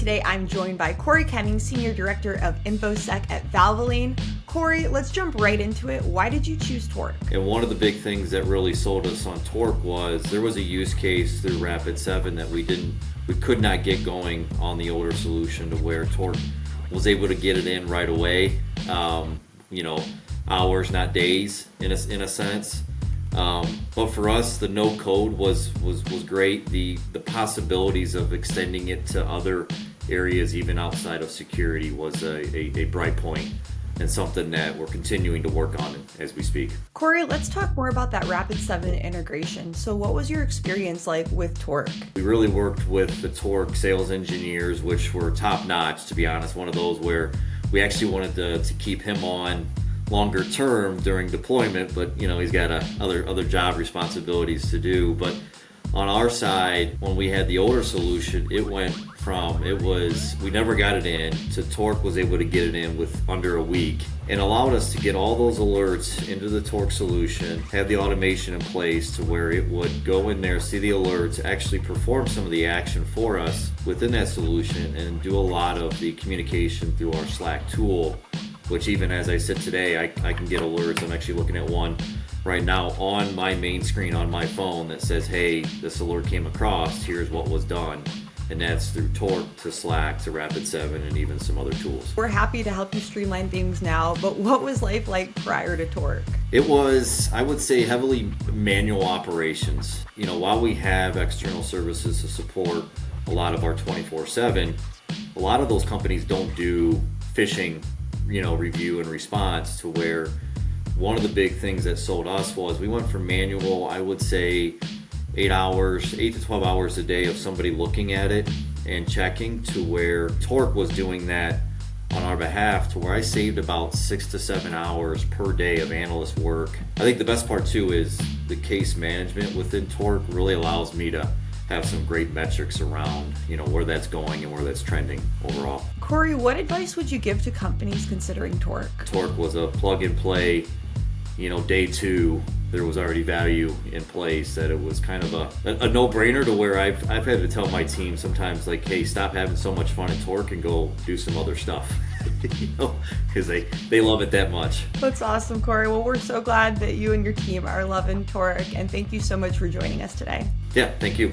today I'm joined by Corey Kemming, Senior Director of InfoSec at Valvoline. Corey, let's jump right into it. Why did you choose Torq? And one of the big things that really sold us on Torq was there was a use case through Rapid7 that we could not get going on the older solution, to where Torq was able to get it in right away. Hours, not days, in a sense. But for us, the no code was great. The possibilities of extending it to other areas, even outside of security, was a bright point, and something that we're continuing to work on as we speak. Corey, let's talk more about that Rapid7 integration. So what was your experience like with Torq? We really worked with the Torq sales engineers, which were top notch, to be honest. One of those where we actually wanted to keep him on longer term during deployment, but he's got other job responsibilities to do. But on our side, when we had the older solution, we never got it in, to Torq was able to get it in with under a week, and allowed us to get all those alerts into the Torq solution, have the automation in place to where it would go in there, see the alerts, actually perform some of the action for us within that solution, and do a lot of the communication through our Slack tool, which even as I sit today, I can get alerts. I'm actually looking at one right now on my main screen on my phone that says, hey, this alert came across, here's what was done. And that's through Torq to Slack to Rapid7 and even some other tools. We're happy to help you streamline things now, but what was life like prior to Torq? It was, I would say, heavily manual operations. While we have external services to support a lot of our 24/7, a lot of those companies don't do phishing review and response, to where one of the big things that sold us was we went from manual, I would say 8 to 12 hours a day of somebody looking at it and checking, to where Torq was doing that on our behalf, to where I saved about 6 to 7 hours per day of analyst work. I think the best part too is the case management within Torq really allows me to have some great metrics around where that's going and where that's trending overall. Corey, what advice would you give to companies considering Torq? Torq was a plug and play. Day two, there was already value in place, that it was kind of a no-brainer, to where I've had to tell my team sometimes, like, hey, stop having so much fun at Torq and go do some other stuff, because they love it that much. That's awesome, Corey. Well, we're so glad that you and your team are loving Torq, and thank you so much for joining us today. Yeah, thank you.